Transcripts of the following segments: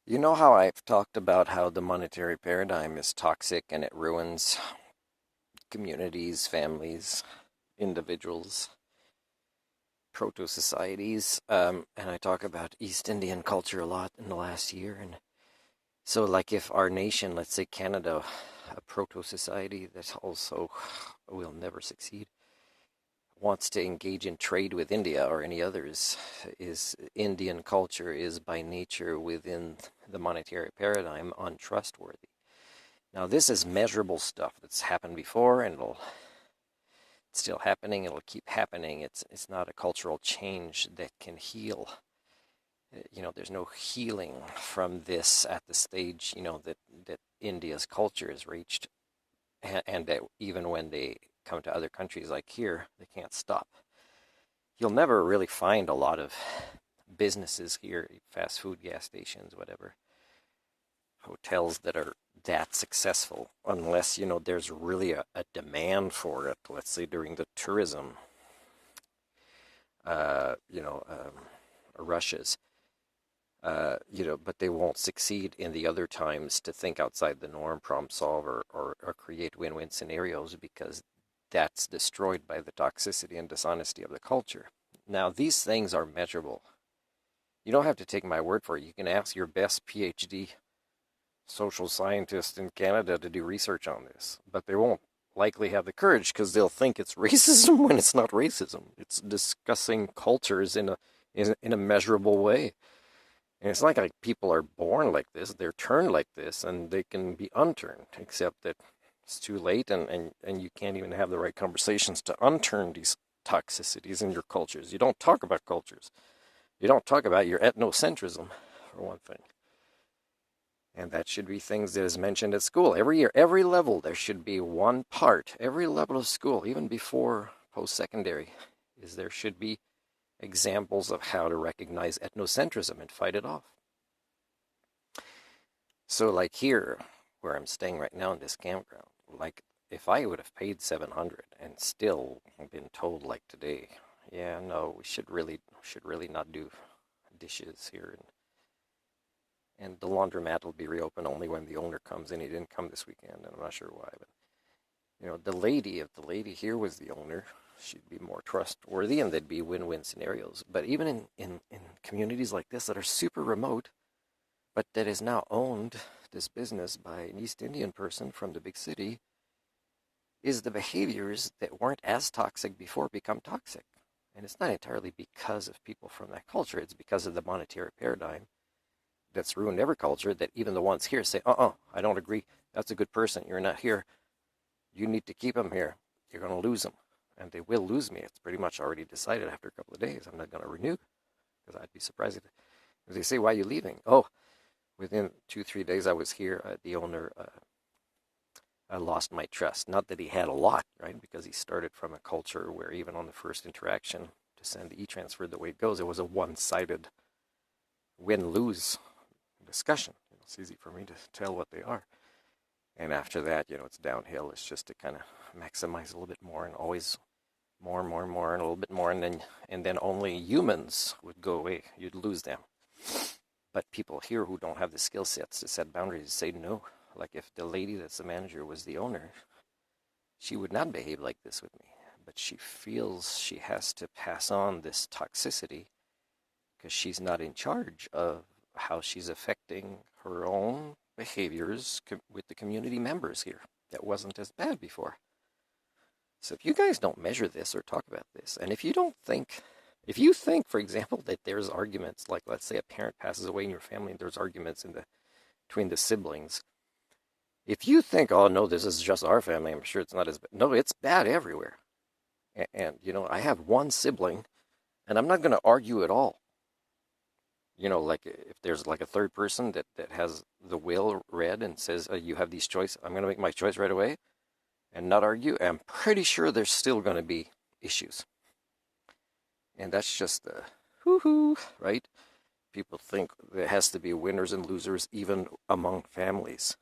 You know how I've talked about how the monetary paradigm is toxic and it ruins communities, families, individuals, proto-societies, and I talk about East Indian culture a lot in the last year. And so, like, if our nation, let's say Canada, a proto-society that also will never succeed, wants to engage in trade with India or any others, is Indian culture is by nature within the monetary paradigm untrustworthy. Now, this is measurable stuff that's happened before, and it's still happening. It'll keep happening. It's not a cultural change that can heal. There's no healing from this at the stage, that India's culture has reached, and that even when they come to other countries like here, they can't stop. You'll never really find a lot of businesses here, fast food, gas stations, whatever, hotels that are that successful unless there's really a demand for it. Let's say during the tourism uh, you know rushes, but they won't succeed in the other times to think outside the norm, problem solve, or create win-win scenarios, because that's destroyed by the toxicity and dishonesty of the culture. Now, these things are measurable. You don't have to take my word for it. You can ask your best PhD social scientists in Canada to do research on this, but they won't likely have the courage because they'll think it's racism when it's not racism. It's discussing cultures in a measurable way. And it's not like people are born like this, they're turned like this, and they can be unturned, except that it's too late, and you can't even have the right conversations to unturn these toxicities in your cultures. You don't talk about cultures. You don't talk about your ethnocentrism, for one thing. And that should be things that is mentioned at school. Every year, every level, there should be one part. Every level of school, even before post-secondary, there should be examples of how to recognize ethnocentrism and fight it off. So like here, where I'm staying right now in this campground, like if I would have paid 700 and still been told like today, yeah, no, we should really not do dishes here, and the laundromat will be reopened only when the owner comes in. He didn't come this weekend, and I'm not sure why, but the lady, if the lady here was the owner, she'd be more trustworthy and there'd be win-win scenarios. But even in communities like this that are super remote, but that is now owned, this business, by an East Indian person from the big city, is the behaviors that weren't as toxic before become toxic. And it's not entirely because of people from that culture. It's because of the monetary paradigm that's ruined every culture, that even the ones here say, I don't agree. That's a good person. You're not here. You need to keep him here. You're going to lose him. And they will lose me. It's pretty much already decided after a couple of days. I'm not going to renew, because I'd be surprised if they say, why are you leaving? Oh, within 2-3 days I was here, the owner lost my trust. Not that he had a lot, right? Because he started from a culture where even on the first interaction to send the e-transfer the way it goes, it was a one-sided win-lose discussion. It's easy for me to tell what they are. And after that, it's downhill. It's just to kind of maximize a little bit more, and always more and more and more and a little bit more, and then only humans would go away. You'd lose them. But people here who don't have the skill sets to set boundaries say no. Like if the lady that's the manager was the owner, she would not behave like this with me. But she feels she has to pass on this toxicity because she's not in charge of how she's affecting her own behaviors with the community members here. That wasn't as bad before. So if you guys don't measure this or talk about this, and if you think, for example, that there's arguments, like let's say a parent passes away in your family and there's arguments between the siblings, if you think, oh no, this is just our family, I'm sure it's not as bad. No, it's bad everywhere. And I have one sibling, and I'm not going to argue at all. Like if there's like a third person that has the will read and says, you have these choices, I'm going to make my choice right away and not argue. I'm pretty sure there's still going to be issues. And that's just hoo-hoo, right? People think there has to be winners and losers even among families.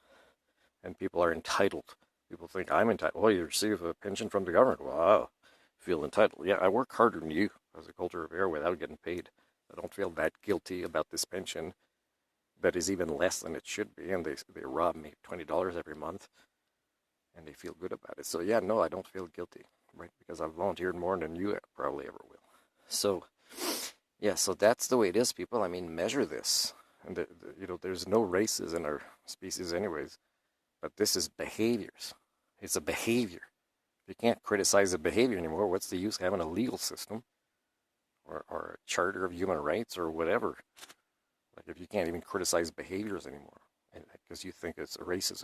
And people are entitled. People think I'm entitled. Well, you receive a pension from the government. Wow, feel entitled. Yeah, I work harder than you as a culture of air without getting paid. I don't feel that guilty about this pension. that is even less than it should be, and they rob me $20 every month, and they feel good about it. So yeah, no, I don't feel guilty, right? Because I've volunteered more than you probably ever will. So yeah, so that's the way it is, people. I mean, measure this, and there's no races in our species, anyways. But this is behaviors. It's a behavior. If you can't criticize the behavior anymore, what's the use having a legal system or a charter of human rights or whatever? Like if you can't even criticize behaviors anymore because you think it's racism,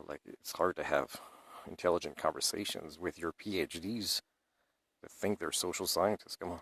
like it's hard to have intelligent conversations with your PhDs that think they're social scientists. Come on.